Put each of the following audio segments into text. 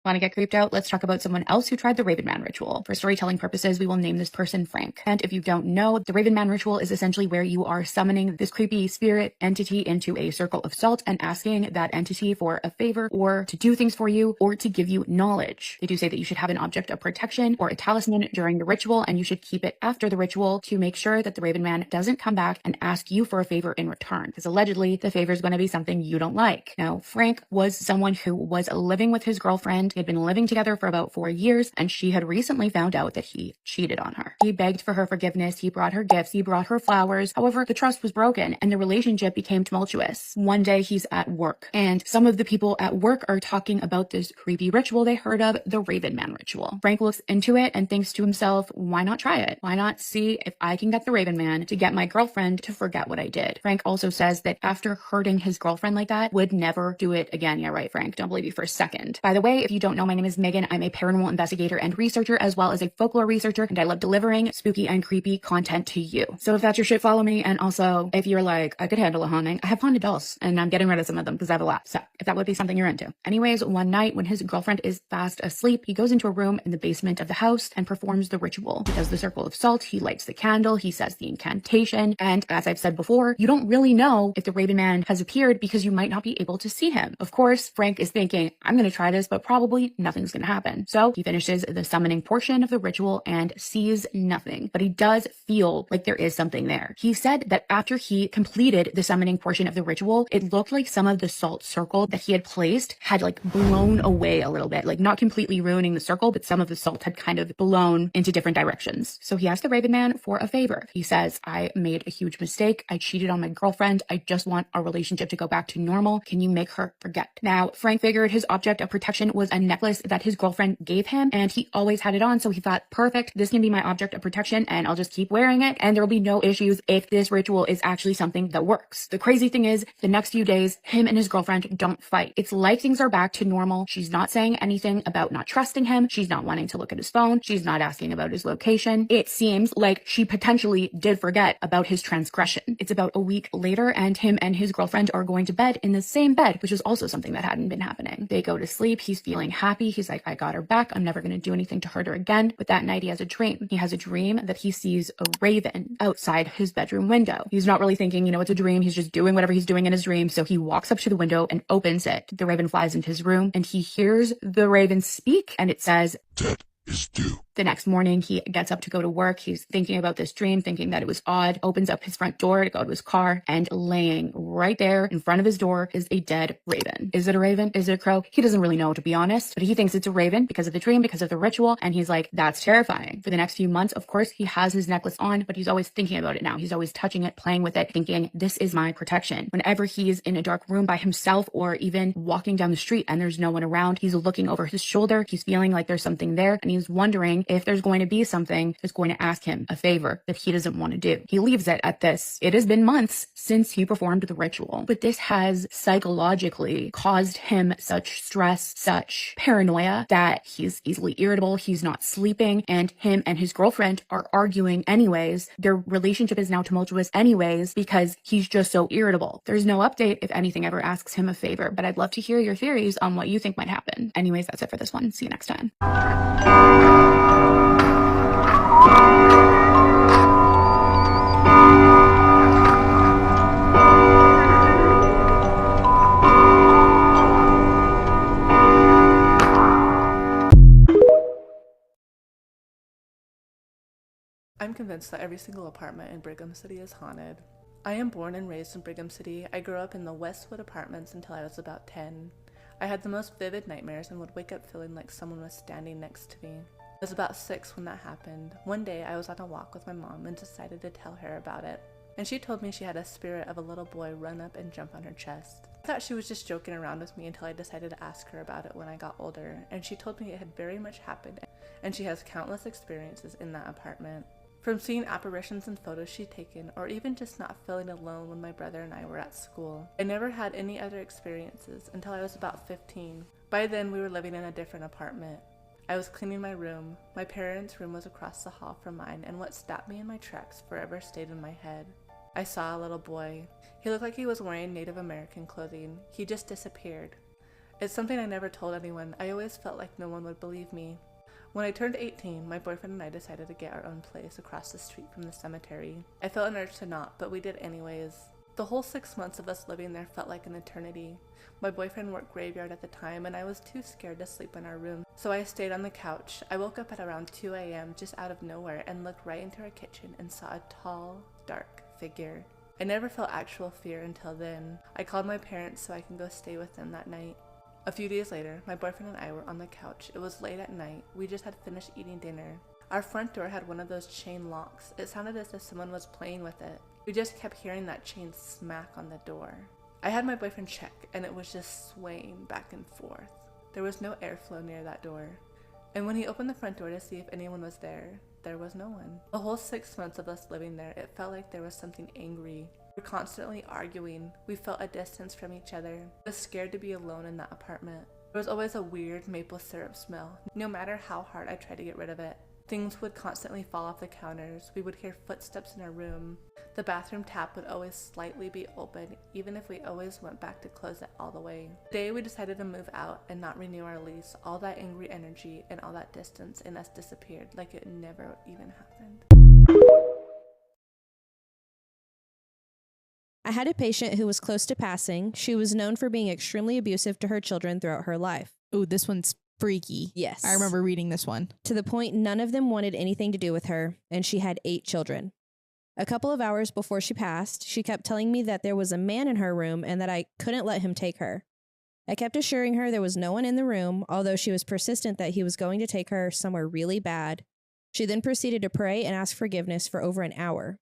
Want to get creeped out? Let's talk about someone else who tried the Raven Man ritual. For storytelling purposes, we will name this person Frank. And if you don't know, the Raven Man ritual is essentially where you are summoning this creepy spirit entity into a circle of salt and asking that entity for a favor or to do things for you or to give you knowledge. They do say that you should have an object of protection or a talisman during the ritual, and you should keep it after the ritual to make sure that the Raven Man doesn't come back and ask you for a favor in return, because allegedly the favor is going to be something you don't like. Now, Frank was someone who was living with his girlfriend. They had been living together for about 4 years, and she had recently found out that he cheated on her. He begged for her forgiveness. He brought her gifts. He brought her flowers. However, the trust was broken and the relationship became tumultuous. One day he's at work, and some of the people at work are talking about this creepy ritual they heard of, the Raven Man ritual. Frank looks into it and thinks to himself, why not try it? Why not see if I can get the Raven Man to get my girlfriend to forget what I did? Frank also says that after hurting his girlfriend like that, would never do it again. Yeah, right, Frank. Don't believe you for a second. By the way, if you don't know, my name is Megan. I'm a paranormal investigator and researcher, as well as a folklore researcher, and I love delivering spooky and creepy content to you. So if that's your shit, follow me. And also, if you're like, I could handle a haunting, I have haunted dolls, and I'm getting rid of some of them because I have a lot. So if that would be something you're into. Anyways, one night when his girlfriend is fast asleep, he goes into a room in the basement of the house and performs the ritual. He does the circle of salt, he lights the candle, he says the incantation, and as I've said before, you don't really know if the Raven Man has appeared because you might not be able to see him. Of course, Frank is thinking, I'm going to try this, but probably nothing's going to happen. So he finishes the summoning portion of the ritual and sees nothing, but he does feel like there is something there. He said that after he completed the summoning portion of the ritual, it looked like some of the salt circle that he had placed had like blown away a little bit, like not completely ruining the circle, but some of the salt had kind of blown into different directions. So he asked the Raven Man for a favor. He says, I made a huge mistake. I cheated on my girlfriend. I just want our relationship to go back to normal. Can you make her forget? Now, Frank figured his object of protection was a necklace that his girlfriend gave him, and he always had it on. So he thought, perfect, this can be my object of protection, and I'll just keep wearing it, and there'll be no issues if this ritual is actually something that works. The crazy thing is, the next few days, him and his girlfriend don't fight. It's like things are back to normal. She's not saying anything about not trusting him. She's not wanting to look at his phone. She's not asking about his location. It seems like she potentially did forget about his transgression. It's about a week later, and him and his girlfriend are going to bed in the same bed, which is also something that hadn't been happening. They go to sleep. He's feeling happy. He's like, I got her back. I'm never going to do anything to hurt her again. But that night he has a dream. He has a dream that he sees a raven outside his bedroom window. He's not really thinking, it's a dream. He's just doing whatever he's doing in his dream. So he walks up to the window and opens it. The raven flies into his room, and he hears the raven speak, and it says, "Debt is due." The next morning, he gets up to go to work. He's thinking about this dream, thinking that it was odd, opens up his front door to go to his car, and laying right there in front of his door is a dead raven. Is it a raven? Is it a crow? He doesn't really know, to be honest, but he thinks it's a raven because of the dream, because of the ritual, and he's like, that's terrifying. For the next few months, of course, he has his necklace on, but he's always thinking about it now. He's always touching it, playing with it, thinking, this is my protection. Whenever he's in a dark room by himself or even walking down the street and there's no one around, he's looking over his shoulder, he's feeling like there's something there, and he's wondering if there's going to be something that's going to ask him a favor that he doesn't want to do. He leaves it at this. It has been months since he performed the ritual, but this has psychologically caused him such stress, such paranoia that he's easily irritable. He's not sleeping, and him and his girlfriend are arguing anyways. Their relationship is now tumultuous anyways because he's just so irritable. There's no update if anything ever asks him a favor, but I'd love to hear your theories on what you think might happen. Anyways, that's it for this one. See you next time. I'm convinced that every single apartment in Brigham City is haunted. I am born and raised in Brigham City. I grew up in the Westwood apartments until I was about 10. I had the most vivid nightmares and would wake up feeling like someone was standing next to me. I was about 6 when that happened. One day I was on a walk with my mom and decided to tell her about it. And she told me she had a spirit of a little boy run up and jump on her chest. I thought she was just joking around with me until I decided to ask her about it when I got older, and she told me it had very much happened, and she has countless experiences in that apartment. From seeing apparitions in photos she'd taken, or even just not feeling alone when my brother and I were at school. I never had any other experiences until I was about 15. By then we were living in a different apartment. I was cleaning my room. My parents' room was across the hall from mine, and what stopped me in my tracks forever stayed in my head. I saw a little boy. He looked like he was wearing Native American clothing. He just disappeared. It's something I never told anyone. I always felt like no one would believe me. When I turned 18, my boyfriend and I decided to get our own place across the street from the cemetery. I felt an urge to not, but we did anyways. The whole 6 months of us living there felt like an eternity. My boyfriend worked graveyard at the time, and I was too scared to sleep in our room, so I stayed on the couch. I woke up at around 2 a.m. just out of nowhere and looked right into our kitchen and saw a tall, dark figure. I never felt actual fear until then. I called my parents so I can go stay with them that night. A few days later, my boyfriend and I were on the couch. It was late at night. We just had finished eating dinner. Our front door had one of those chain locks. It sounded as if someone was playing with it. We just kept hearing that chain smack on the door. I had my boyfriend check, and it was just swaying back and forth. There was no airflow near that door. And when he opened the front door to see if anyone was there was no one. The whole 6 months of us living there, it felt like there was something angry. We were constantly arguing. We felt a distance from each other. I was scared to be alone in that apartment. There was always a weird maple syrup smell. No matter how hard I tried to get rid of it, things would constantly fall off the counters. We would hear footsteps in our room. The bathroom tap would always slightly be open, even if we always went back to close it all the way. The day we decided to move out and not renew our lease, all that angry energy and all that distance in us disappeared like it never even happened. I had a patient who was close to passing. She was known for being extremely abusive to her children throughout her life. Ooh, this one's freaky. Yes. I remember reading this one. To the point none of them wanted anything to do with her, and she had 8 children. A couple of hours before she passed, she kept telling me that there was a man in her room and that I couldn't let him take her. I kept assuring her there was no one in the room, although she was persistent that he was going to take her somewhere really bad. She then proceeded to pray and ask forgiveness for over an hour.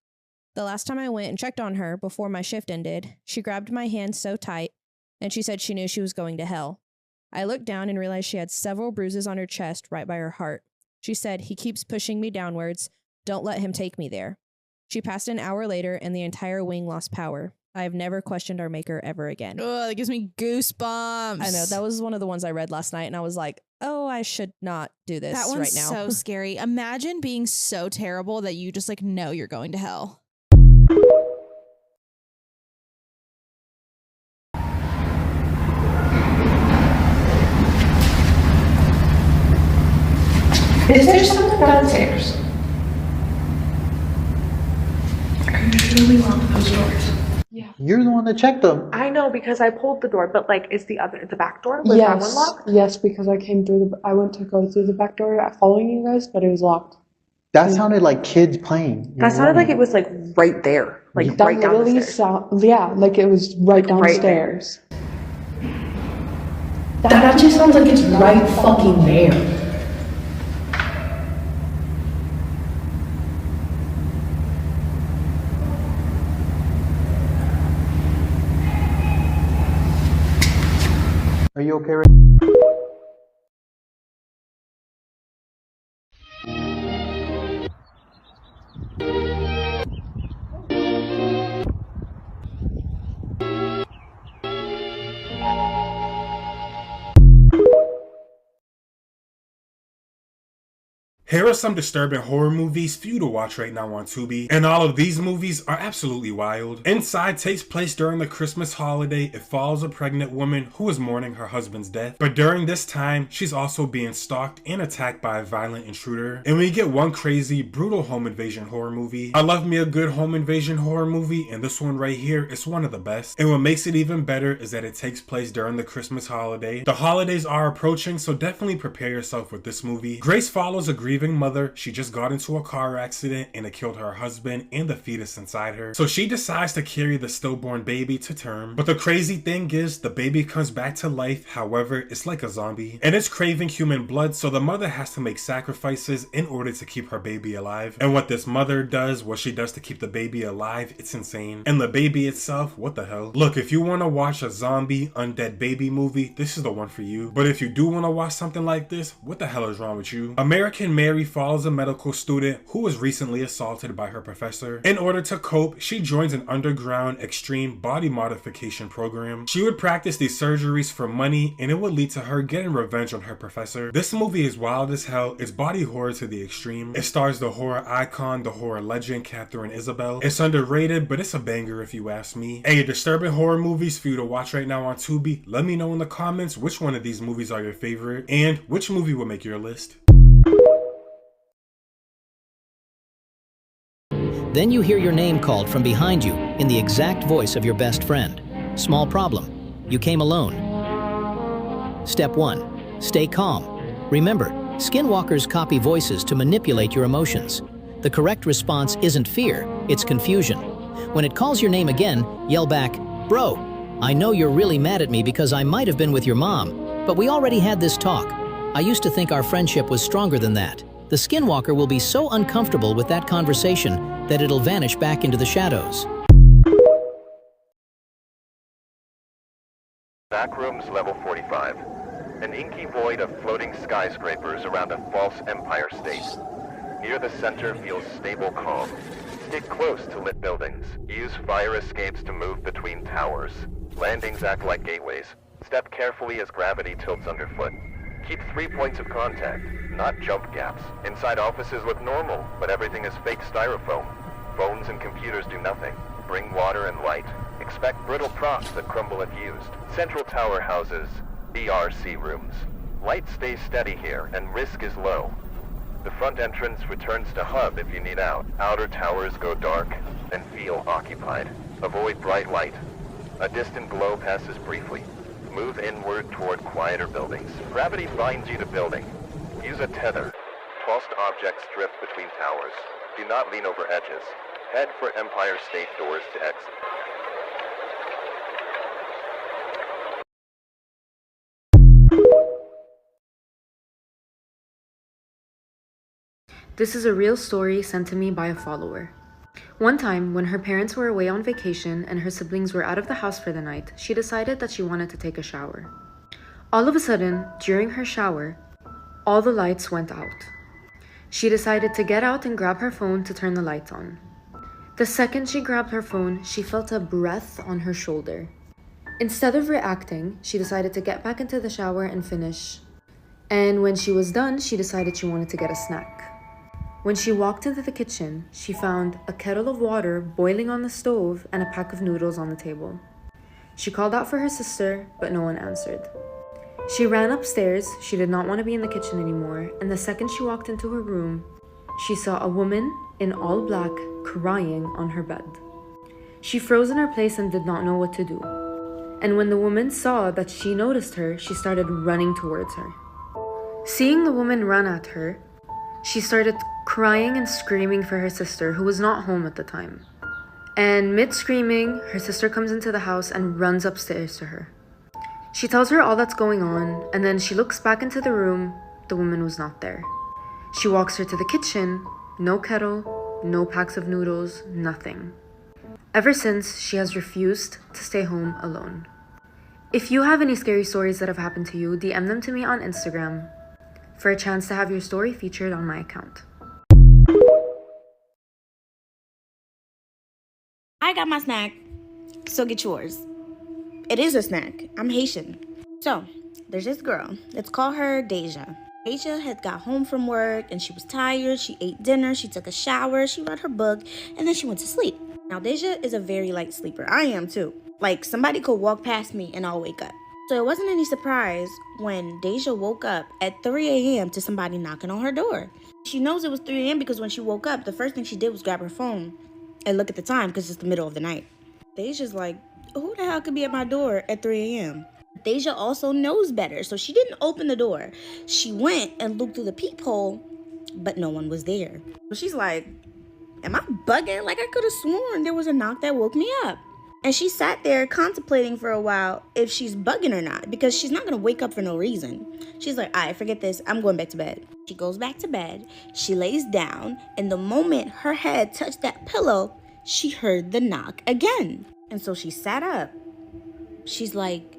The last time I went and checked on her before my shift ended, she grabbed my hand so tight, and she said she knew she was going to hell. I looked down and realized she had several bruises on her chest right by her heart. She said, "He keeps pushing me downwards. Don't let him take me there." She passed an hour later, and the entire wing lost power. I have never questioned our maker ever again. Oh, that gives me goosebumps. I know. That was one of the ones I read last night, and I was like, oh, I should not do this That one's right now. so scary. Imagine being so terrible that you just know you're going to hell. Is there someone downstairs? Are you sure we locked those doors? Yeah. You're the one that checked them. I know because I pulled the door, but like, is the back door? Was that one locked? Yes, because I came through I went to go through the back door following you guys, but it was locked. That sounded like kids playing. That sounded like it was like right there, like That right down the literally stairs. yeah, like it was right Right downstairs. That actually sounds like it's right fucking there. Are you okay, Ray? Here are some disturbing horror movies for you to watch right now on Tubi, and all of these movies are absolutely wild. Inside takes place during the Christmas holiday. It follows a pregnant woman who is mourning her husband's death, but during this time, she's also being stalked and attacked by a violent intruder. And we get one crazy, brutal home invasion horror movie. I love me a good home invasion horror movie, and this one right here is one of the best. And what makes it even better is that it takes place during the Christmas holiday. The holidays are approaching, so definitely prepare yourself with this movie. Grace follows a grieving mother. She just got into a car accident and it killed her husband and the fetus inside her. So she decides to carry the stillborn baby to term. But the crazy thing is the baby comes back to life. However, it's like a zombie and it's craving human blood. So the mother has to make sacrifices in order to keep her baby alive. And what this mother does, what she does to keep the baby alive, it's insane. And the baby itself, what the hell? Look, if you want to watch a zombie undead baby movie, this is the one for you. But if you do want to watch something like this, what the hell is wrong with you? American Mary Mary follows a medical student who was recently assaulted by her professor. In order to cope, she joins an underground extreme body modification program. She would practice these surgeries for money, and it would lead to her getting revenge on her professor. This movie is wild as hell. It's body horror to the extreme. It stars the horror icon, the horror legend, Catherine Isabel. It's underrated, but it's a banger if you ask me. Hey, disturbing horror movies for you to watch right now on Tubi. Let me know in the comments which one of these movies are your favorite, and which movie will make your list. Then you hear your name called from behind you in the exact voice of your best friend. Small problem. You came alone. Step 1. Stay calm. Remember, skinwalkers copy voices to manipulate your emotions. The correct response isn't fear, it's confusion. When it calls your name again, yell back, "Bro, I know you're really mad at me because I might have been with your mom, but we already had this talk. I used to think our friendship was stronger than that." The skinwalker will be so uncomfortable with that conversation that it'll vanish back into the shadows. Backrooms level 45. An inky void of floating skyscrapers around a false empire state. Near the center feels stable calm. Stick close to lit buildings. Use fire escapes to move between towers. Landings act like gateways. Step carefully as gravity tilts underfoot. Keep 3 points of contact, not jump gaps. Inside offices look normal, but everything is fake styrofoam. Phones and computers do nothing. Bring water and light. Expect brittle props that crumble if used. Central tower houses BRC rooms. Light stays steady here, and risk is low. The front entrance returns to hub if you need out. Outer towers go dark and feel occupied. Avoid bright light. A distant glow passes briefly. Move inward toward quieter buildings. Gravity binds you to building. Use a tether. Tossed objects drift between towers. Do not lean over edges. Head for Empire State doors to exit. This is a real story sent to me by a follower. One time, when her parents were away on vacation and her siblings were out of the house for the night, she decided that she wanted to take a shower. All of a sudden, during her shower, all the lights went out. She decided to get out and grab her phone to turn the lights on. The second she grabbed her phone, she felt a breath on her shoulder. Instead of reacting, she decided to get back into the shower and finish. And when she was done, she decided she wanted to get a snack. When she walked into the kitchen, she found a kettle of water boiling on the stove and a pack of noodles on the table. She called out for her sister, but no one answered. She ran upstairs. She did not want to be in the kitchen anymore, and the second she walked into her room, she saw a woman in all black crying on her bed. She froze in her place and did not know what to do. And when the woman saw that she noticed her, she started running towards her. Seeing the woman run at her, she started crying and screaming for her sister, who was not home at the time. And mid-screaming, her sister comes into the house and runs upstairs to her. She tells her all that's going on, and then she looks back into the room. The woman was not there. She walks her to the kitchen. No kettle, no packs of noodles, nothing. Ever since, she has refused to stay home alone. If you have any scary stories that have happened to you, DM them to me on Instagram for a chance to have your story featured on my account. I got my snack, so get yours. It is a snack. I'm Haitian. So, there's this girl. Let's call her Deja. Deja had got home from work and she was tired. She ate dinner, she took a shower, she read her book, and then she went to sleep. Now, Deja is a very light sleeper. I am too. Like, somebody could walk past me and I'll wake up. So it wasn't any surprise when Deja woke up at 3 a.m. to somebody knocking on her door. She knows it was 3 a.m. because when she woke up, the first thing she did was grab her phone and look at the time because it's the middle of the night. Deja's like, who the hell could be at my door at 3 a.m.? Deja also knows better, so she didn't open the door. She went and looked through the peephole, but no one was there. So she's like, am I bugging? Like, I could have sworn there was a knock that woke me up. And she sat there contemplating for a while if she's bugging or not, because she's not going to wake up for no reason. She's like, all right, forget this. I'm going back to bed. She goes back to bed. She lays down. And the moment her head touched that pillow, she heard the knock again. And so she sat up. She's like,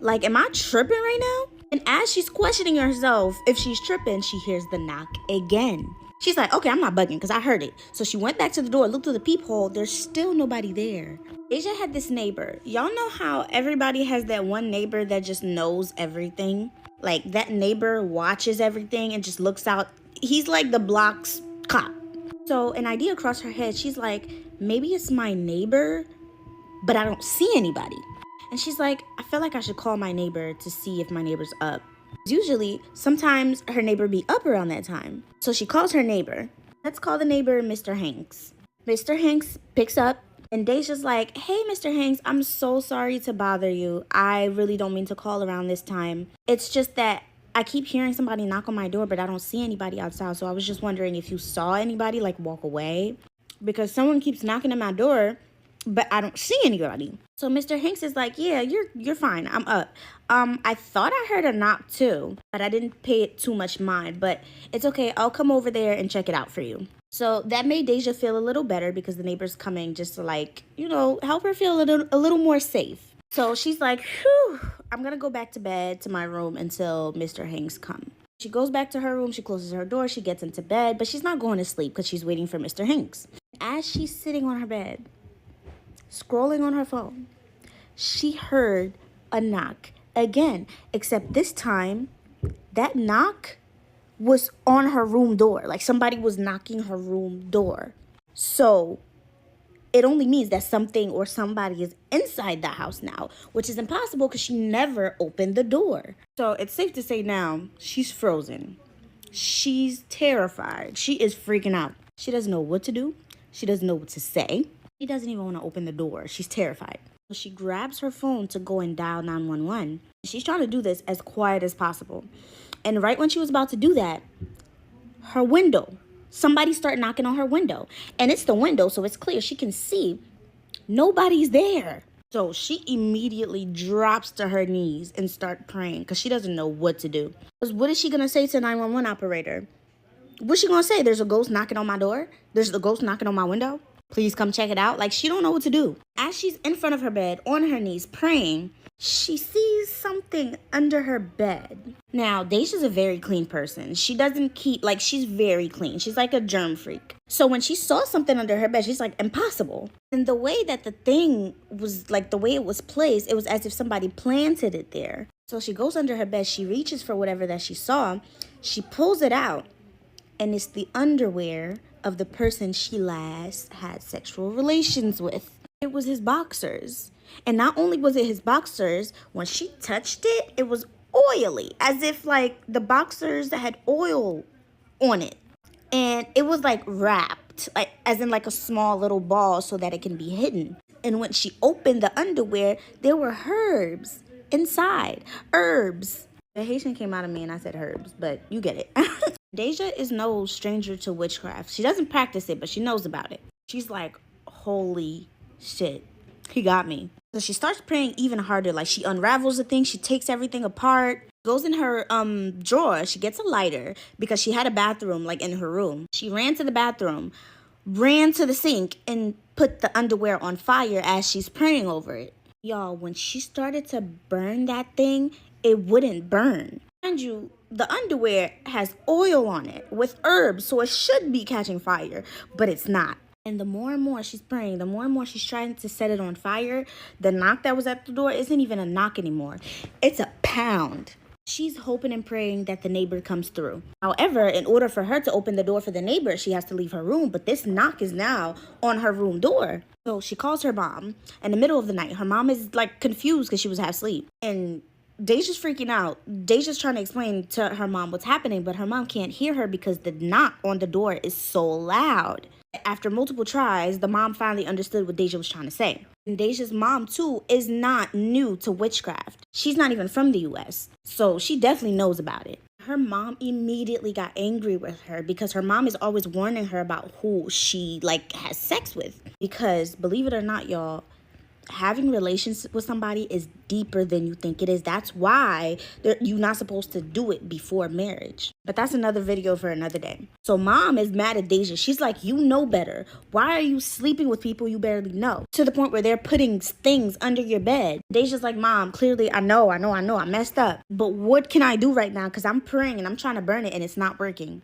am I tripping right now? And as she's questioning herself if she's tripping, she hears the knock again. She's like, okay, I'm not bugging because I heard it. So she went back to the door, looked through the peephole. There's still nobody there. Deja had this neighbor. Y'all know how everybody has that one neighbor that just knows everything? Like, that neighbor watches everything and just looks out. He's like the block's cop. So an idea crossed her head. She's like, maybe it's my neighbor, but I don't see anybody. And she's like, I feel like I should call my neighbor to see if my neighbor's up. Usually, sometimes her neighbor be up around that time. So she calls her neighbor. Let's call the neighbor Mr. Hanks. Mr. Hanks picks up, and Deja's like, hey, Mr. Hanks, I'm so sorry to bother you. I really don't mean to call around this time. It's just that I keep hearing somebody knock on my door, but I don't see anybody outside. So I was just wondering if you saw anybody, like, walk away. Because someone keeps knocking at my door, but I don't see anybody. So Mr. Hanks is like, yeah, you're fine. I'm up. I thought I heard a knock too, but I didn't pay it too much mind. But it's okay. I'll come over there and check it out for you. So that made Deja feel a little better because the neighbor's coming just to, like, you know, help her feel a little more safe. So she's like, whew, I'm going to go back to bed to my room until Mr. Hanks comes. She goes back to her room. She closes her door. She gets into bed, but she's not going to sleep because she's waiting for Mr. Hanks. As she's sitting on her bed, scrolling on her phone, she heard a knock again, except this time that knock was on her room door. Like, somebody was knocking her room door. So it only means that something or somebody is inside the house now, which is impossible because she never opened the door. So it's safe to say now she's frozen. She's terrified. She is freaking out. She doesn't know what to do. She doesn't know what to say. She doesn't even want to open the door. She's terrified. So she grabs her phone to go and dial 911. She's trying to do this as quiet as possible. And right when she was about to do that, her window, somebody started knocking on her window. And it's the window, so it's clear. She can see nobody's there. So she immediately drops to her knees and starts praying because she doesn't know what to do. Because what is she going to say to the 911 operator? What's she going to say? There's a ghost knocking on my door? There's a ghost knocking on my window? Please come check it out. Like, she don't know what to do. As she's in front of her bed, on her knees, praying, she sees something under her bed. Now, Deja's a very clean person. She doesn't keep, like, she's very clean. She's like a germ freak. So when she saw something under her bed, she's like, impossible. And the way that the thing was, like, the way it was placed, it was as if somebody planted it there. So she goes under her bed. She reaches for whatever that she saw. She pulls it out. And it's the underwear of the person she last had sexual relations with. It was his boxers. And not only was it his boxers, when she touched it, it was oily. As if, like, the boxers had oil on it. And it was, like, wrapped, like, as in, like, a small little ball so that it can be hidden. And when she opened the underwear, there were herbs inside. Herbs. The Haitian came out of me and I said herbs, but you get it. Deja is no stranger to witchcraft. She doesn't practice it, but she knows about it. She's like, holy shit, he got me. So she starts praying even harder. Like, she unravels the thing. She takes everything apart, goes in her drawer. She gets a lighter because she had a bathroom, like, in her room. She ran to the bathroom, ran to the sink, and put the underwear on fire as she's praying over it. Y'all, when she started to burn that thing, it wouldn't burn. Mind you, the underwear has oil on it with herbs, so it should be catching fire, but it's not. And the more and more she's praying, the more and more she's trying to set it on fire, the knock that was at the door isn't even a knock anymore. It's a pound. She's hoping and praying that the neighbor comes through. However, in order for her to open the door for the neighbor, she has to leave her room, but this knock is now on her room door. So she calls her mom in the middle of the night. Her mom is, like, confused because she was half asleep. And Deja's freaking out. Deja's trying to explain to her mom what's happening, but her mom can't hear her because the knock on the door is so loud. After multiple tries, the mom finally understood what Deja was trying to say. And Deja's mom, too, is not new to witchcraft. She's not even from the U.S., so she definitely knows about it. Her mom immediately got angry with her because her mom is always warning her about who she, like, has sex with. Because, believe it or not, y'all, having relations with somebody is deeper than you think it is. That's why you're not supposed to do it before marriage. But that's another video for another day. So mom is mad at Deja. She's like, you know better. Why are you sleeping with people you barely know? To the point where they're putting things under your bed. Deja's like, Mom, clearly I know, I messed up. But what can I do right now? Because I'm praying and I'm trying to burn it and it's not working.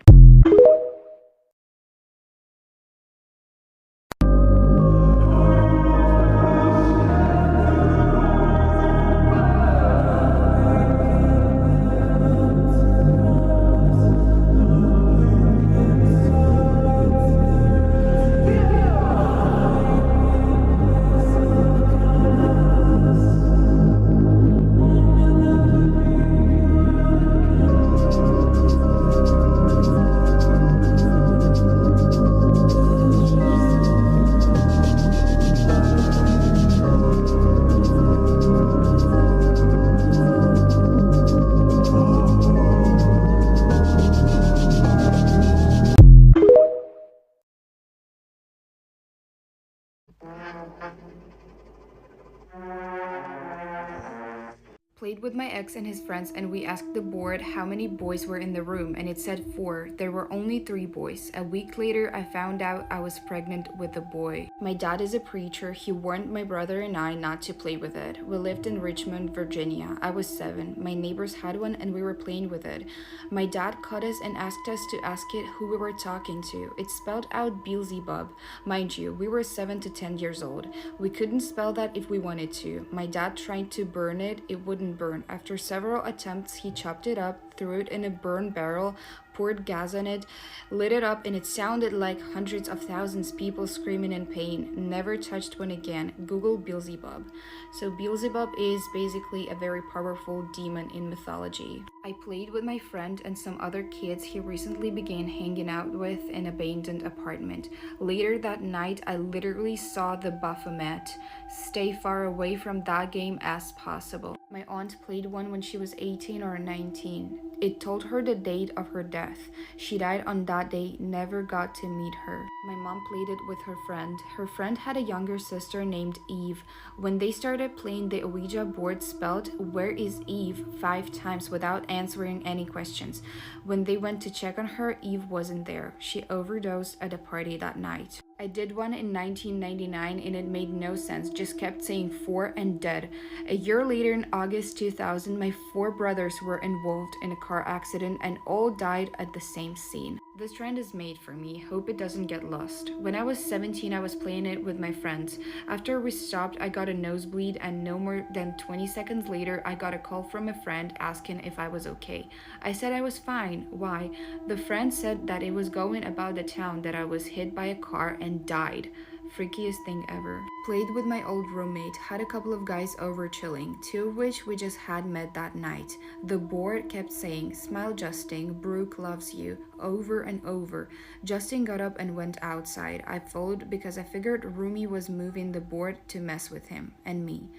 Played with my ex and his friends, and we asked the board how many boys were in the room, and it said 4. There were only 3 boys. A week later, I found out I was pregnant with a boy. My dad is a preacher. He warned my brother and I not to play with it. We lived in Richmond, Virginia. I was 7. My neighbors had one and we were playing with it. My dad caught us and asked us to ask it who we were talking to. It spelled out Beelzebub. Mind you, we were 7 to 10 years old. We couldn't spell that if we wanted to. My dad tried to burn it. It wouldn't burn. After several attempts, he chopped it up, threw it in a burn barrel, poured gas on it, lit it up, and it sounded like hundreds of thousands of people screaming in pain. Never touched one again. Google Beelzebub. So Beelzebub is basically a very powerful demon in mythology. I played with my friend and some other kids he recently began hanging out with in an abandoned apartment. Later that night, I literally saw the Baphomet. Stay far away from that game as possible. My aunt played one when she was 18 or 19. It told her the date of her death. She died on that day, never got to meet her. My mom played it with her friend. Her friend had a younger sister named Eve. When they started playing, the Ouija board spelled "Where is Eve?" 5 times without answering any questions. When they went to check on her, Eve wasn't there. She overdosed at a party that night. I did one in 1999 and it made no sense, just kept saying 4 and dead. A year later in August 2000, my 4 brothers were involved in a car accident and all died at the same scene. This trend is made for me, hope it doesn't get lost. When I was 17, I was playing it with my friends. After we stopped, I got a nosebleed and no more than 20 seconds later, I got a call from a friend asking if I was okay. I said I was fine. Why? The friend said that it was going about the town that I was hit by a car and died. Freakiest thing ever. Played with my old roommate, had a couple of guys over chilling, 2 of which we just had met that night. The board kept saying, "Smile Justin, Brooke loves you," over and over. Justin got up and went outside. I followed because I figured Rumi was moving the board to mess with him and me.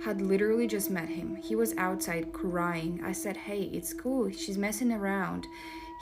Had literally just met him. He was outside crying. I said, "Hey, it's cool, she's messing around."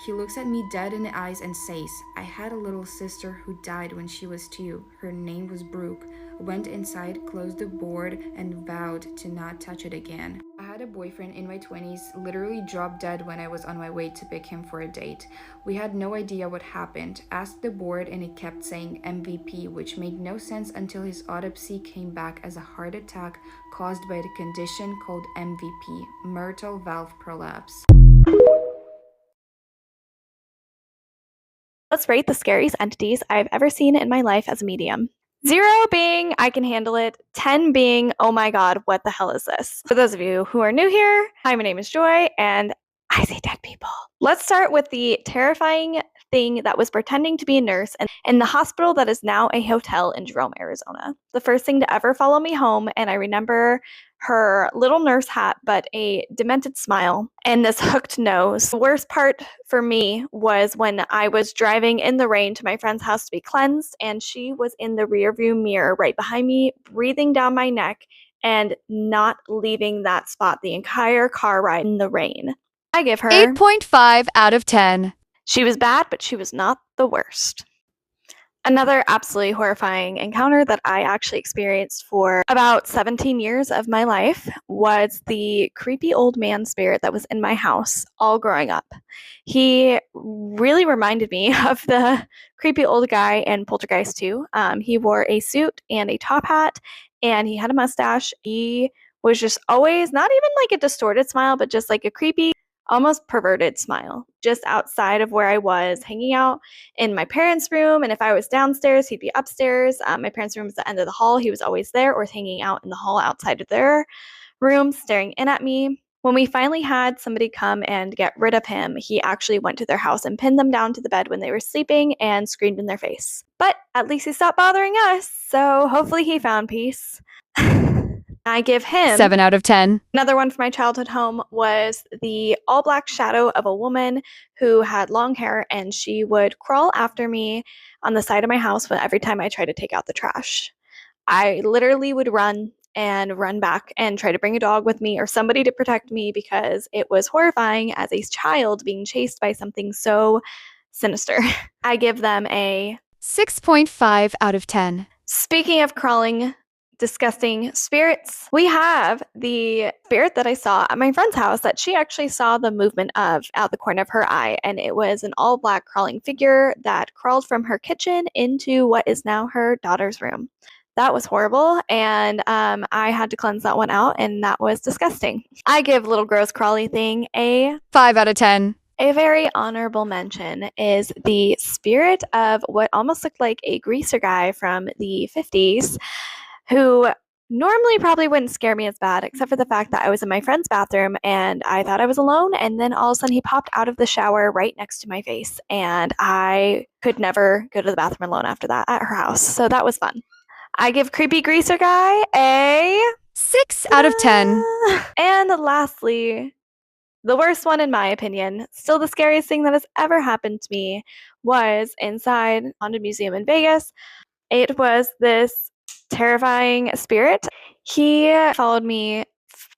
He looks at me dead in the eyes and says, "I had a little sister who died when she was 2. Her name was Brooke." Went inside, closed the board, and vowed to not touch it again. I had a boyfriend in my 20s, literally dropped dead when I was on my way to pick him for a date. We had no idea what happened. Asked the board and it kept saying MVP, which made no sense until his autopsy came back as a heart attack caused by the condition called MVP, mitral valve prolapse. Let's rate the scariest entities I've ever seen in my life as a medium. 0 being, I can handle it. 10 being, oh my god, what the hell is this? For those of you who are new here, hi, my name is Joy, and I see dead people. Let's start with the terrifying thing that was pretending to be a nurse in the hospital that is now a hotel in Jerome, Arizona. The first thing to ever follow me home, and I remember her little nurse hat, but a demented smile and this hooked nose. The worst part for me was when I was driving in the rain to my friend's house to be cleansed, and she was in the rearview mirror right behind me, breathing down my neck and not leaving that spot the entire car ride in the rain. I give her 8.5 out of 10. She was bad, but she was not the worst. Another absolutely horrifying encounter that I actually experienced for about 17 years of my life was the creepy old man spirit that was in my house all growing up. He really reminded me of the creepy old guy in Poltergeist 2. He wore a suit and a top hat, and he had a mustache. He was just always, not even like a distorted smile, but just like a creepy, almost perverted smile, just outside of where I was hanging out in my parents' room. And if I was downstairs, he'd be upstairs. My parents' room was at the end of the hall. He was always there or hanging out in the hall outside of their room, staring in at me. When we finally had somebody come and get rid of him, he actually went to their house and pinned them down to the bed when they were sleeping and screamed in their face. But at least he stopped bothering us, so hopefully he found peace. I give him 7 out of 10. Another one from my childhood home was the all black shadow of a woman who had long hair, and she would crawl after me on the side of my house every time I tried to take out the trash. I literally would run and run back and try to bring a dog with me or somebody to protect me because it was horrifying as a child being chased by something so sinister. I give them a 6.5 out of 10. Speaking of crawling, disgusting spirits, we have the spirit that I saw at my friend's house that she actually saw the movement of out the corner of her eye, and it was an all black crawling figure that crawled from her kitchen into what is now her daughter's room. That was horrible, and I had to cleanse that one out, and that was disgusting. I give little gross crawly thing a 5 out of 10. A very honorable mention is the spirit of what almost looked like a greaser guy from the 50s who normally probably wouldn't scare me as bad, except for the fact that I was in my friend's bathroom and I thought I was alone, and then all of a sudden he popped out of the shower right next to my face, and I could never go to the bathroom alone after that at her house, so that was fun. I give creepy greaser guy a 6 out of 10. And lastly, the worst one in my opinion, still the scariest thing that has ever happened to me, was inside Haunted Museum in Vegas. It was this terrifying spirit. He followed me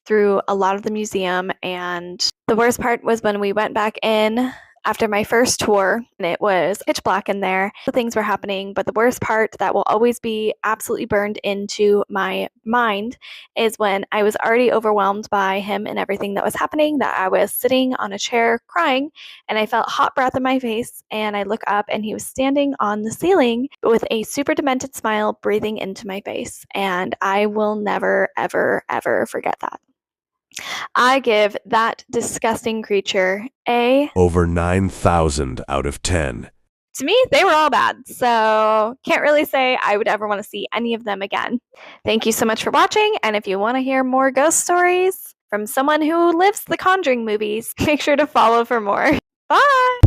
through a lot of the museum, and the worst part was when we went back in after my first tour, and it was pitch black in there. The things were happening, but the worst part that will always be absolutely burned into my mind is when I was already overwhelmed by him and everything that was happening, that I was sitting on a chair crying, and I felt hot breath in my face, and I look up and he was standing on the ceiling with a super demented smile breathing into my face, and I will never, ever, ever forget that. I give that disgusting creature a over 9,000 out of 10. To me, they were all bad, so can't really say I would ever want to see any of them again. Thank you so much for watching, and if you want to hear more ghost stories from someone who lives the Conjuring movies, make sure to follow for more. Bye!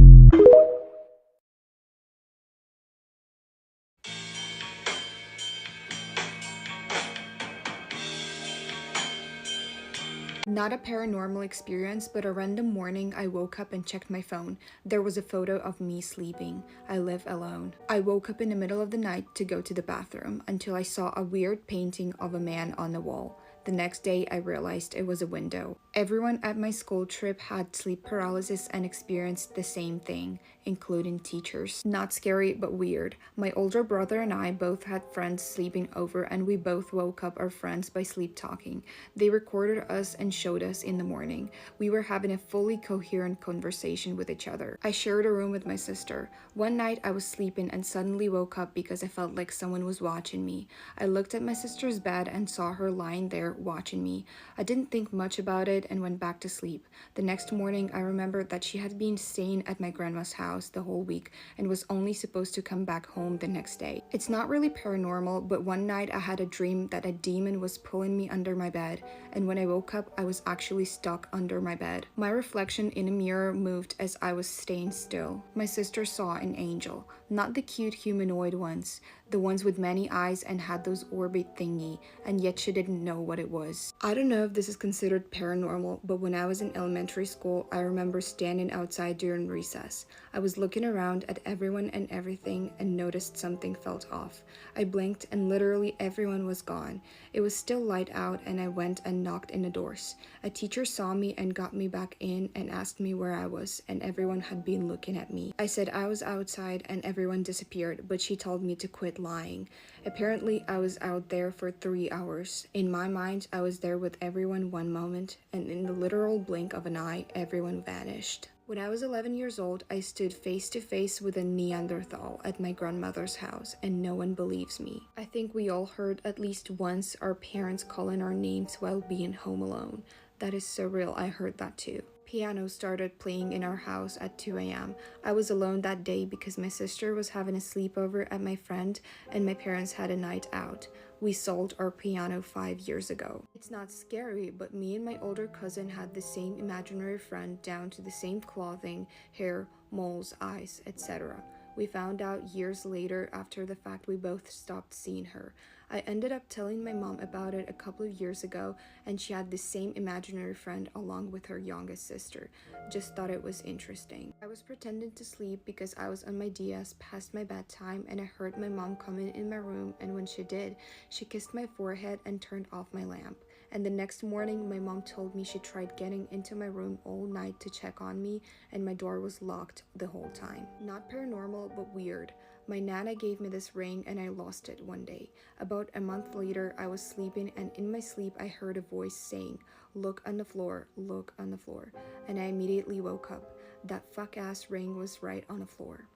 Not a paranormal experience, but a random morning I woke up and checked my phone. There was a photo of me sleeping. I live alone. I woke up in the middle of the night to go to the bathroom until I saw a weird painting of a man on the wall. The next day, I realized it was a window. Everyone at my school trip had sleep paralysis and experienced the same thing, including teachers. Not scary, but weird. My older brother and I both had friends sleeping over, and we both woke up our friends by sleep talking. They recorded us and showed us in the morning. We were having a fully coherent conversation with each other. I shared a room with my sister. One night I was sleeping and suddenly woke up because I felt like someone was watching me. I looked at my sister's bed and saw her lying there watching me. I didn't think much about it and went back to sleep. The next morning I remembered that she had been staying at my grandma's house the whole week and was only supposed to come back home the next day. It's not really paranormal, but one night I had a dream that a demon was pulling me under my bed, and when I woke up I was actually stuck under my bed. My reflection in a mirror moved as I was staying still. My sister saw an angel, not the cute humanoid ones, the ones with many eyes and had those orbit thingy, and yet she didn't know what it was. I don't know if this is considered paranormal, but when I was in elementary school, I remember standing outside during recess. I was looking around at everyone and everything and noticed something felt off. I blinked and literally everyone was gone. It was still light out and I went and knocked in the doors. A teacher saw me and got me back in and asked me where I was, and everyone had been looking at me. I said I was outside and everyone disappeared, but she told me to quit lying. Apparently, I was out there for 3 hours. In my mind, I was there with everyone one moment, and in the literal blink of an eye, everyone vanished. When I was 11 years old, I stood face to face with a Neanderthal at my grandmother's house, and no one believes me. I think we all heard at least once our parents calling our names while being home alone. That is surreal, I heard that too. Piano started playing in our house at 2 a.m. I was alone that day because my sister was having a sleepover at my friend and my parents had a night out. We sold our piano 5 years ago. It's not scary, but me and my older cousin had the same imaginary friend down to the same clothing, hair, moles, eyes, etc. We found out years later after the fact we both stopped seeing her. I ended up telling my mom about it a couple of years ago, and she had the same imaginary friend along with her youngest sister. Just thought it was interesting. I was pretending to sleep because I was on my DS past my bedtime, and I heard my mom coming in my room, and when she did, she kissed my forehead and turned off my lamp. And the next morning, my mom told me she tried getting into my room all night to check on me, and my door was locked the whole time. Not paranormal, but weird. My nana gave me this ring and I lost it one day. About a month later, I was sleeping and in my sleep I heard a voice saying, "Look on the floor, look on the floor." And I immediately woke up. That fuck-ass ring was right on the floor.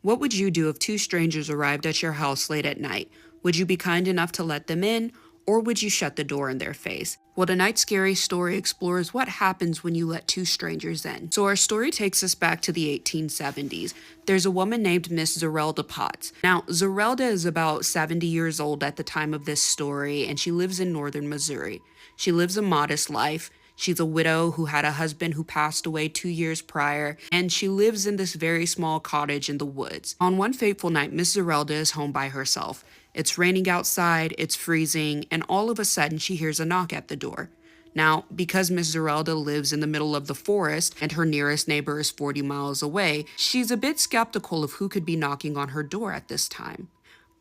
What would you do if two strangers arrived at your house late at night? Would you be kind enough to let them in, or would you shut the door in their face? Well, tonight's scary story explores what happens when you let two strangers in. So our story takes us back to the 1870s. There's a woman named Miss Zerelda Potts. Now, Zerelda is about 70 years old at the time of this story, and she lives in northern Missouri. She lives a modest life. She's a widow who had a husband who passed away 2 years prior, and she lives in this very small cottage in the woods. On one fateful night, Miss Zerelda is home by herself. It's raining outside, it's freezing, and all of a sudden she hears a knock at the door. Now, because Miss Zerelda lives in the middle of the forest and her nearest neighbor is 40 miles away, she's a bit skeptical of who could be knocking on her door at this time.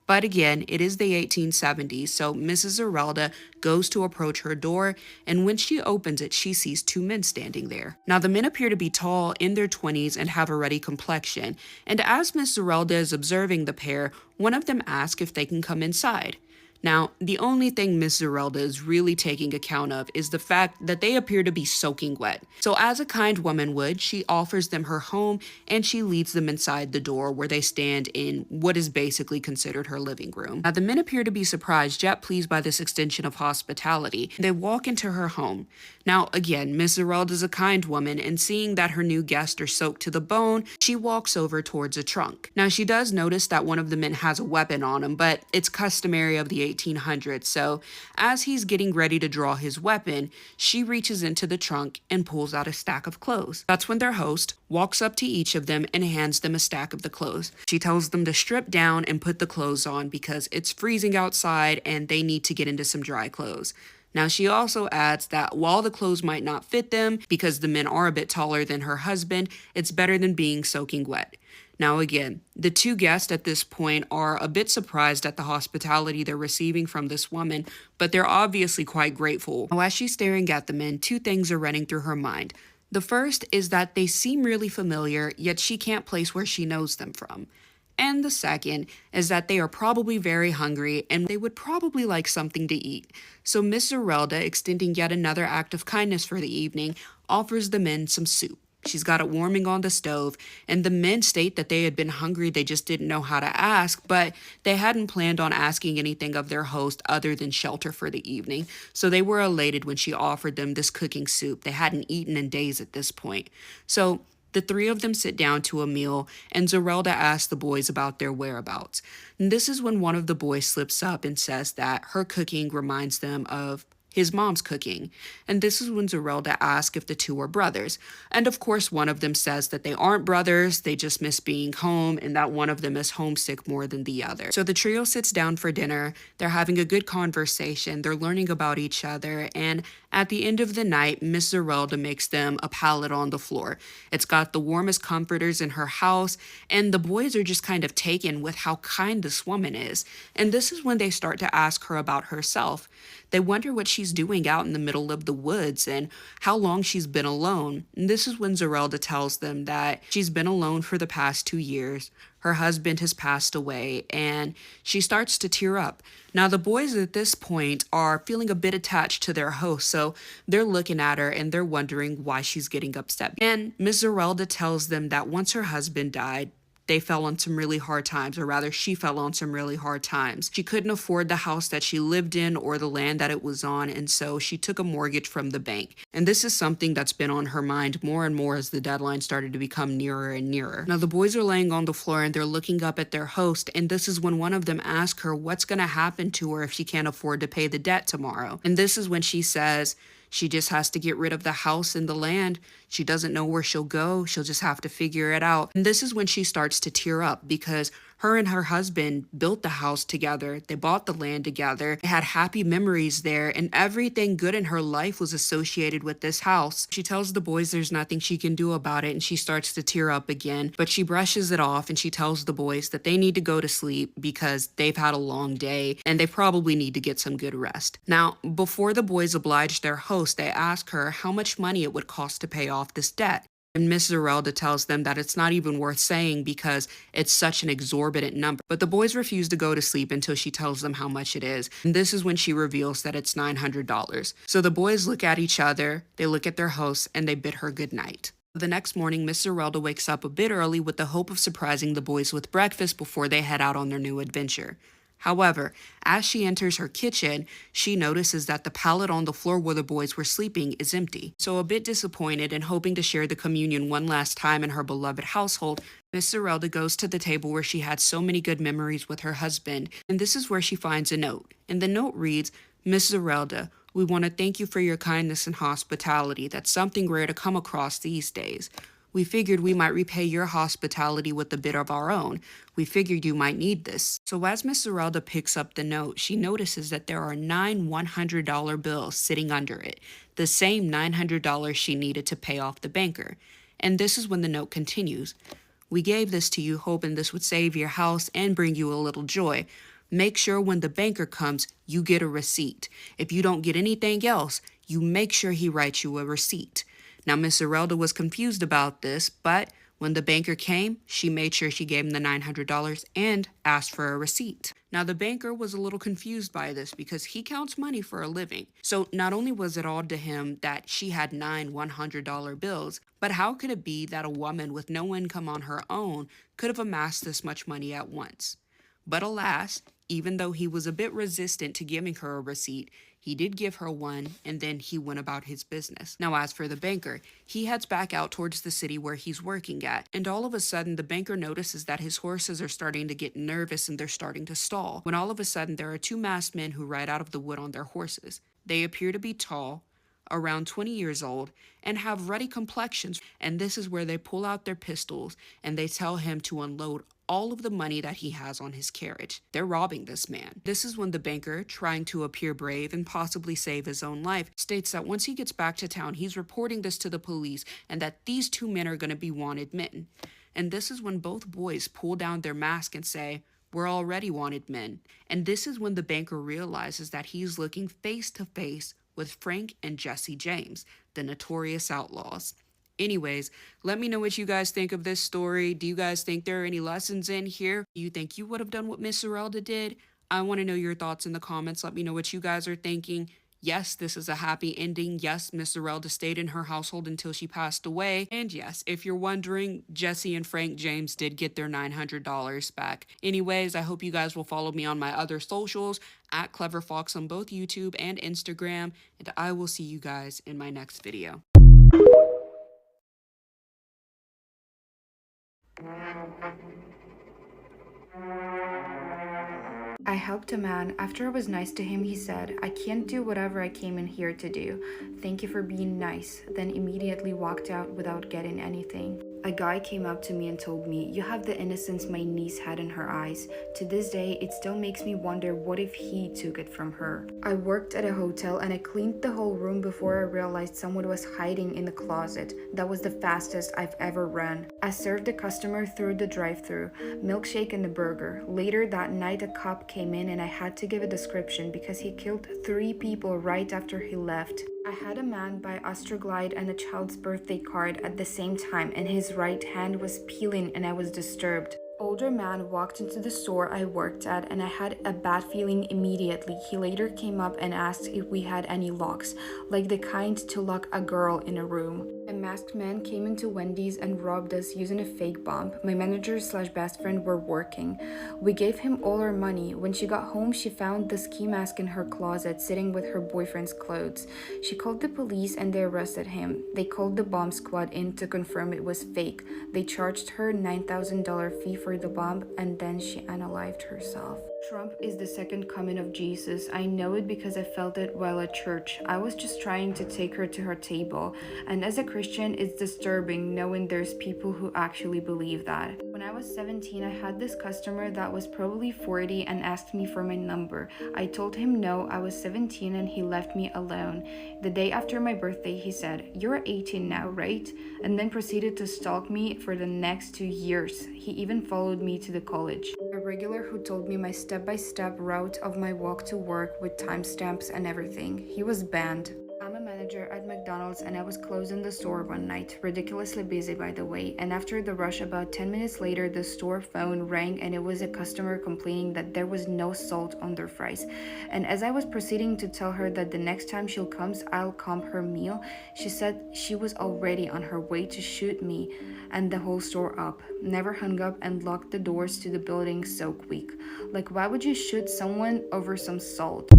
But again, it is the 1870s, so Mrs. Zerelda goes to approach her door, and when she opens it, she sees two men standing there. Now, the men appear to be tall, in their 20s, and have a ruddy complexion, and as Miss Zerelda is observing the pair, one of them asks if they can come inside. Now, the only thing Miss Zerelda is really taking account of is the fact that they appear to be soaking wet. So as a kind woman would, she offers them her home and she leads them inside the door where they stand in what is basically considered her living room. Now, the men appear to be surprised yet pleased by this extension of hospitality. They walk into her home. Now, again, Miss Zerelda is a kind woman, and seeing that her new guests are soaked to the bone, she walks over towards a trunk. Now, she does notice that one of the men has a weapon on him, but it's customary of the 1800s, so as he's getting ready to draw his weapon, she reaches into the trunk and pulls out a stack of clothes. That's when their host walks up to each of them and hands them a stack of the clothes. She tells them to strip down and put the clothes on because it's freezing outside and they need to get into some dry clothes. Now, she also adds that while the clothes might not fit them because the men are a bit taller than her husband, it's better than being soaking wet. Now, again, the two guests at this point are a bit surprised at the hospitality they're receiving from this woman, but they're obviously quite grateful. Now, as she's staring at the men, two things are running through her mind. The first is that they seem really familiar, yet she can't place where she knows them from. And the second is that they are probably very hungry and they would probably like something to eat. So Miss Zerelda, extending yet another act of kindness for the evening, offers the men some soup. She's got it warming on the stove, and the men state that they had been hungry, they just didn't know how to ask, but they hadn't planned on asking anything of their host other than shelter for the evening. So they were elated when she offered them this cooking soup. They hadn't eaten in days at this point. So the three of them sit down to a meal, and Zerelda asks the boys about their whereabouts. And this is when one of the boys slips up and says that her cooking reminds them of his mom's cooking. And this is when Zerelda asks if the two are brothers. And of course, one of them says that they aren't brothers, they just miss being home, and that one of them is homesick more than the other. So the trio sits down for dinner, they're having a good conversation, they're learning about each other, and at the end of the night, Miss Zerelda makes them a pallet on the floor. It's got the warmest comforters in her house, and the boys are just kind of taken with how kind this woman is. And this is when they start to ask her about herself. They wonder what she's doing out in the middle of the woods and how long she's been alone. And this is when Zerelda tells them that she's been alone for the past 2 years. Her husband has passed away, and she starts to tear up. Now, the boys at this point are feeling a bit attached to their host, so they're looking at her and they're wondering why she's getting upset. And Miss Zerelda tells them that once her husband died, they fell on some really hard times, or rather, she fell on some really hard times. She couldn't afford the house that she lived in or the land that it was on, and so she took a mortgage from the bank. And this is something that's been on her mind more and more as the deadline started to become nearer and nearer. Now, the boys are laying on the floor and they're looking up at their host, and this is when one of them asks her what's going to happen to her if she can't afford to pay the debt tomorrow. And this is when she says, she just has to get rid of the house and the land. She doesn't know where she'll go. She'll just have to figure it out. And this is when she starts to tear up because her and her husband built the house together. They bought the land together. They had happy memories there, and everything good in her life was associated with this house. She tells the boys there's nothing she can do about it, and she starts to tear up again, but she brushes it off and she tells the boys that they need to go to sleep because they've had a long day and they probably need to get some good rest. Now, before the boys oblige their host, they ask her how much money it would cost to pay off this debt. And Miss Zerelda tells them that it's not even worth saying because it's such an exorbitant number. But the boys refuse to go to sleep until she tells them how much it is. And this is when she reveals that it's $900. So the boys look at each other, they look at their hosts, and they bid her good night. The next morning, Miss Zerelda wakes up a bit early with the hope of surprising the boys with breakfast before they head out on their new adventure. However, as she enters her kitchen, she notices that the pallet on the floor where the boys were sleeping is empty. So a bit disappointed and hoping to share the communion one last time in her beloved household, Miss Zerelda goes to the table where she had so many good memories with her husband, and this is where she finds a note. And the note reads, "Miss Zerelda, we want to thank you for your kindness and hospitality. That's something rare to come across these days. We figured we might repay your hospitality with a bit of our own. We figured you might need this." So as Miss Zerelda picks up the note, she notices that there are 9 $100 bills sitting under it, the same $900 she needed to pay off the banker. And this is when the note continues. "We gave this to you hoping this would save your house and bring you a little joy. Make sure when the banker comes, you get a receipt. If you don't get anything else, you make sure he writes you a receipt." Now, Miss Zerelda was confused about this, but when the banker came, she made sure she gave him the $900 and asked for a receipt. Now, the banker was a little confused by this because he counts money for a living. So not only was it odd to him that she had 9 $100 bills, but how could it be that a woman with no income on her own could have amassed this much money at once? But alas, even though he was a bit resistant to giving her a receipt, he did give her one, and then he went about his business. Now, as for the banker, he heads back out towards the city where he's working at, and all of a sudden, the banker notices that his horses are starting to get nervous and they're starting to stall, when all of a sudden, there are 2 masked men who ride out of the wood on their horses. They appear to be tall, around 20 years old, and have ruddy complexions, and this is where they pull out their pistols, and they tell him to unload all of the money that he has on his carriage. They're robbing this man. This is when the banker, trying to appear brave and possibly save his own life, states that once he gets back to town, he's reporting this to the police and that these 2 men are going to be wanted men. And this is when both boys pull down their mask and say, "We're already wanted men." And this is when the banker realizes that he's looking face to face with Frank and Jesse James, the notorious outlaws. Anyways, let me know what you guys think of this story. Do you guys think there are any lessons in here? Do you think you would have done what Miss Zerelda did? I want to know your thoughts in the comments. Let me know what you guys are thinking. Yes, this is a happy ending. Yes, Miss Zerelda stayed in her household until she passed away. And yes, if you're wondering, Jesse and Frank James did get their $900 back. Anyways, I hope you guys will follow me on my other socials, at Clever Fox on both YouTube and Instagram. And I will see you guys in my next video. I helped a man. After I was nice to him, he said, "I can't do whatever I came in here to do. Thank you for being nice," then immediately walked out without getting anything. A guy came up to me and told me, "You have the innocence my niece had in her eyes." To this day, it still makes me wonder what if he took it from her. I worked at a hotel and I cleaned the whole room before I realized someone was hiding in the closet. That was the fastest I've ever run. I served a customer through the drive-thru, milkshake and a burger. Later that night, a cop came in and I had to give a description because he killed 3 people right after he left. I had a man buy Astroglide and a child's birthday card at the same time, and his right hand was peeling and I was disturbed. Older man walked into the store I worked at and I had a bad feeling immediately. He later came up and asked if we had any locks, like the kind to lock a girl in a room. A masked man came into Wendy's and robbed us using a fake bomb. My manager/best friend were working. We gave him all our money. When she got home, she found the ski mask in her closet sitting with her boyfriend's clothes. She called the police and they arrested him. They called the bomb squad in to confirm it was fake. They charged her $9,000 fee for the bomb and then she unalived herself. Trump is the second coming of Jesus. I know it because I felt it while at church. I was just trying to take her to her table, and as a Christian, it's disturbing knowing there's people who actually believe that. When I was 17, I had this customer that was probably 40 and asked me for my number. I told him no, I was 17 and he left me alone. The day after my birthday, he said, "You're 18 now, right?" and then proceeded to stalk me for the next 2 years. He even followed me to the college. A regular who told me my step-by-step route of my walk to work with timestamps and everything. He was banned. I'm a manager at McDonald's and I was closing the store one night, ridiculously busy by the way, and after the rush about 10 minutes later the store phone rang and it was a customer complaining that there was no salt on their fries. And as I was proceeding to tell her that the next time she comes I'll comp her meal, she said she was already on her way to shoot me and the whole store up. Never hung up and locked the doors to the building so quick. Like, why would you shoot someone over some salt?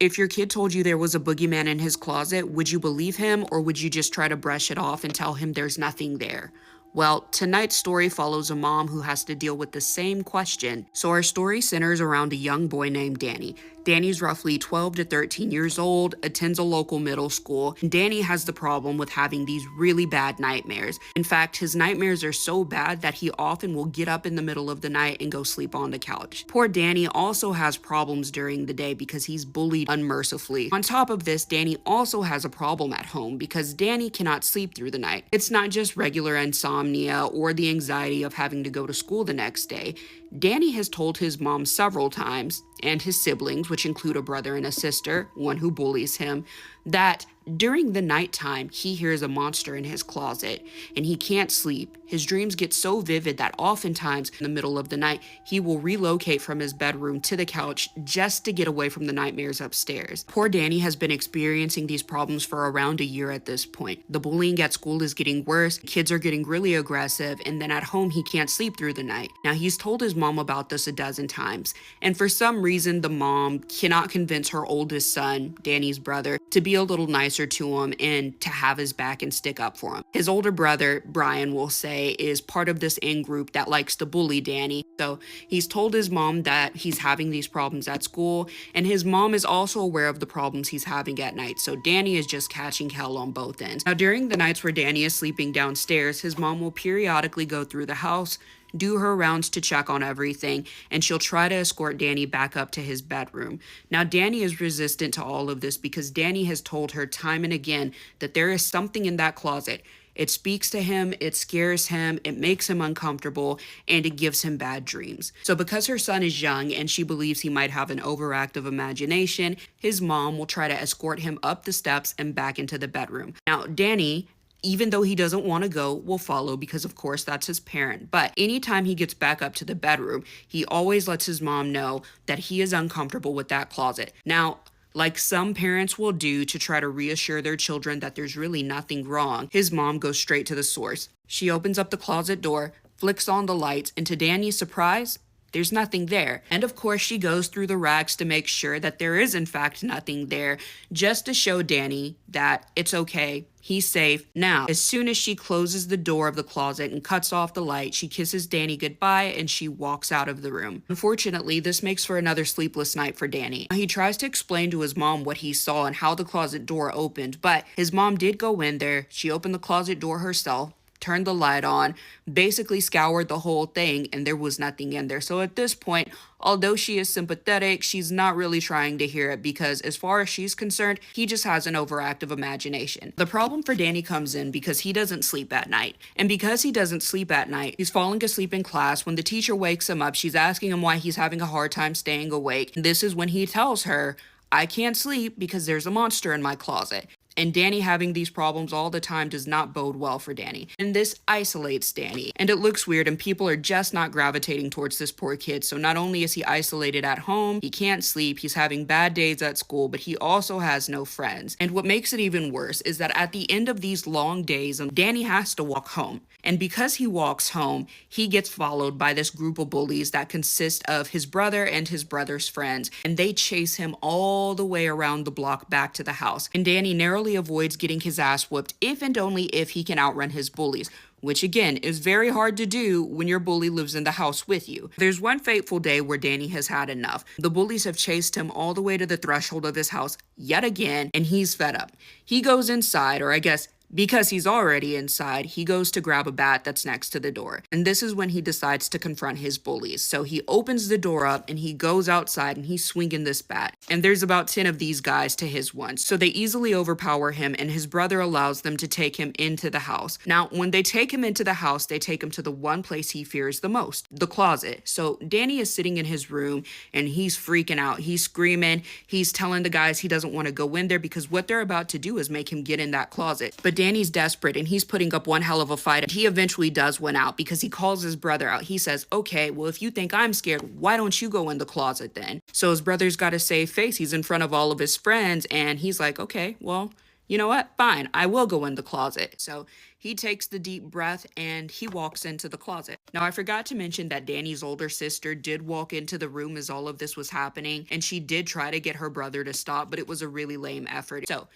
If your kid told you there was a boogeyman in his closet, would you believe him or would you just try to brush it off and tell him there's nothing there? Well, tonight's story follows a mom who has to deal with the same question. So our story centers around a young boy named Danny. Danny's roughly 12 to 13 years old, attends a local middle school, and Danny has the problem with having these really bad nightmares. In fact, his nightmares are so bad that he often will get up in the middle of the night and go sleep on the couch. Poor Danny also has problems during the day because he's bullied unmercifully. On top of this, Danny also has a problem at home because Danny cannot sleep through the night. It's not just regular insomnia or the anxiety of having to go to school the next day. Danny has told his mom several times, and his siblings, which include a brother and a sister, one who bullies him, that during the nighttime, he hears a monster in his closet and he can't sleep. His dreams get so vivid that oftentimes in the middle of the night, he will relocate from his bedroom to the couch just to get away from the nightmares upstairs. Poor Danny has been experiencing these problems for around a year at this point. The bullying at school is getting worse, kids are getting really aggressive, and then at home he can't sleep through the night. Now he's told his mom about this a dozen times, and for some reason the mom cannot convince her oldest son, Danny's brother, to be a little nicer to him and to have his back and stick up for him. His older brother, Brian, will say, is part of this in-group that likes to bully Danny. So he's told his mom that he's having these problems at school, and his mom is also aware of the problems he's having at night. So Danny is just catching hell on both ends. Now, during the nights where Danny is sleeping downstairs, his mom will periodically go through the house, do her rounds to check on everything, and she'll try to escort Danny back up to his bedroom. Now, Danny is resistant to all of this because Danny has told her time and again that there is something in that closet. It speaks to him, it scares him, it makes him uncomfortable, and it gives him bad dreams. So because her son is young and she believes he might have an overactive imagination, his mom will try to escort him up the steps and back into the bedroom. Now, Danny, even though he doesn't want to go, will follow because of course that's his parent. But anytime he gets back up to the bedroom, he always lets his mom know that he is uncomfortable with that closet. Now, like some parents will do to try to reassure their children that there's really nothing wrong, his mom goes straight to the source. She opens up the closet door, flicks on the lights, and to Danny's surprise, There's nothing there. And of course, she goes through the racks to make sure that there is in fact nothing there, just to show Danny that it's okay. He's safe. Now, as soon as she closes the door of the closet and cuts off the light, she kisses Danny goodbye and she walks out of the room. Unfortunately, this makes for another sleepless night for Danny. He tries to explain to his mom what he saw and how the closet door opened, but his mom did go in there. She opened the closet door herself, turned the light on, basically scoured the whole thing, and there was nothing in there. So at this point, although she is sympathetic, she's not really trying to hear it because as far as she's concerned, he just has an overactive imagination. The problem for Danny comes in because he doesn't sleep at night. And because he doesn't sleep at night, he's falling asleep in class. When the teacher wakes him up, she's asking him why he's having a hard time staying awake. This is when he tells her, I can't sleep because there's a monster in my closet. And Danny having these problems all the time does not bode well for Danny. And this isolates Danny. And it looks weird and people are just not gravitating towards this poor kid. So not only is he isolated at home, he can't sleep, he's having bad days at school, but he also has no friends. And what makes it even worse is that at the end of these long days, Danny has to walk home. And because he walks home, he gets followed by this group of bullies that consist of his brother and his brother's friends. And they chase him all the way around the block back to the house. And Danny narrowly avoids getting his ass whooped if and only if he can outrun his bullies, which again is very hard to do when your bully lives in the house with you. There's one fateful day where Danny has had enough. The bullies have chased him all the way to the threshold of his house yet again, and he's fed up. He goes inside, or I guess because he's already inside, he goes to grab a bat that's next to the door. And this is when he decides to confront his bullies. So he opens the door up and he goes outside and he's swinging this bat. And there's about 10 of these guys to his one. So they easily overpower him and his brother allows them to take him into the house. Now, when they take him into the house, they take him to the one place he fears the most, the closet. So Danny is sitting in his room and he's freaking out. He's screaming. He's telling the guys he doesn't want to go in there because what they're about to do is make him get in that closet. But Danny's desperate and he's putting up one hell of a fight. He eventually does win out because he calls his brother out. He says, okay, well, if you think I'm scared, why don't you go in the closet then? So his brother's got a save face. He's in front of all of his friends and he's like, okay, well, you know what? Fine, I will go in the closet. So he takes the deep breath and he walks into the closet. Now, I forgot to mention that Danny's older sister did walk into the room as all of this was happening and she did try to get her brother to stop, but it was a really lame effort. So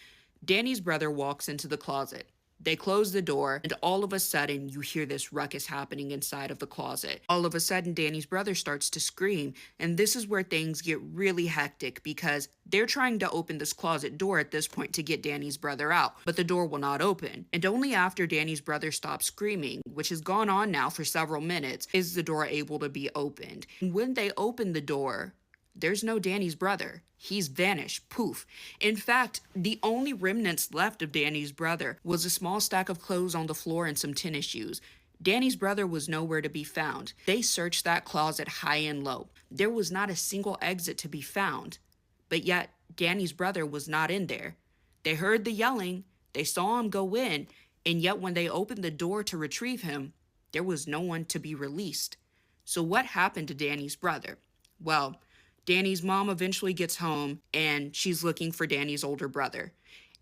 Danny's brother walks into the closet. They close the door, and all of a sudden, you hear this ruckus happening inside of the closet. All of a sudden, Danny's brother starts to scream, and this is where things get really hectic because they're trying to open this closet door at this point to get Danny's brother out, but the door will not open. And only after Danny's brother stops screaming, which has gone on now for several minutes, is the door able to be opened. And when they open the door, there's no Danny's brother. He's vanished. Poof. In fact, the only remnants left of Danny's brother was a small stack of clothes on the floor and some tennis shoes. Danny's brother was nowhere to be found. They searched that closet high and low. There was not a single exit to be found. But yet, Danny's brother was not in there. They heard the yelling. They saw him go in. And yet, when they opened the door to retrieve him, there was no one to be released. So what happened to Danny's brother? Well, Danny's mom eventually gets home and she's looking for Danny's older brother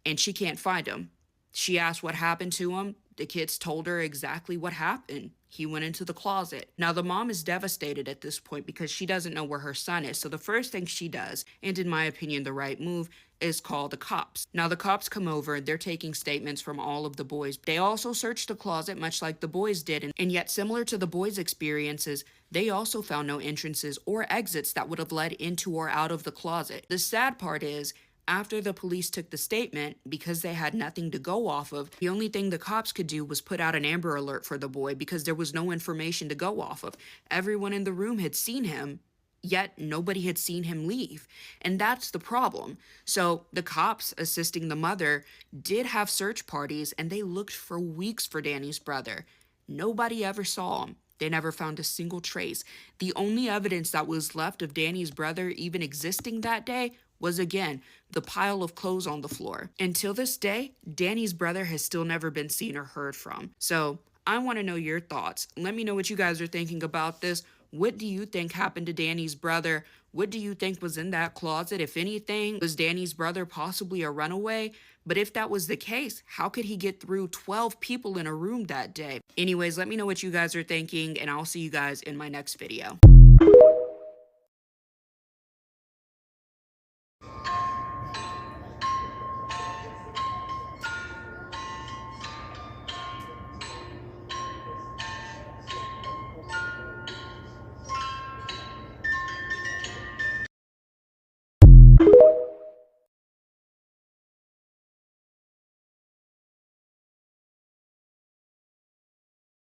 and she can't find him. She asked what happened to him. The kids told her exactly what happened. He went into the closet. Now, the mom is devastated at this point because she doesn't know where her son is. So the first thing she does, and in my opinion, the right move, is call the cops. Now, the cops come over. They're taking statements from all of the boys. They also searched the closet much like the boys did. And yet, similar to the boys' experiences, they also found no entrances or exits that would have led into or out of the closet. The sad part is, after the police took the statement, because they had nothing to go off of, the only thing the cops could do was put out an Amber Alert for the boy because there was no information to go off of. Everyone in the room had seen him, yet nobody had seen him leave. And that's the problem. So the cops assisting the mother did have search parties and they looked for weeks for Danny's brother. Nobody ever saw him. They never found a single trace. The only evidence that was left of Danny's brother even existing that day was, again, the pile of clothes on the floor. Until this day, Danny's brother has still never been seen or heard from. So I want to know your thoughts. Let me know what you guys are thinking about this. What do you think happened to Danny's brother? What do you think was in that closet? If anything, was Danny's brother possibly a runaway? But if that was the case, how could he get through 12 people in a room that day? Anyways, let me know what you guys are thinking, and I'll see you guys in my next video.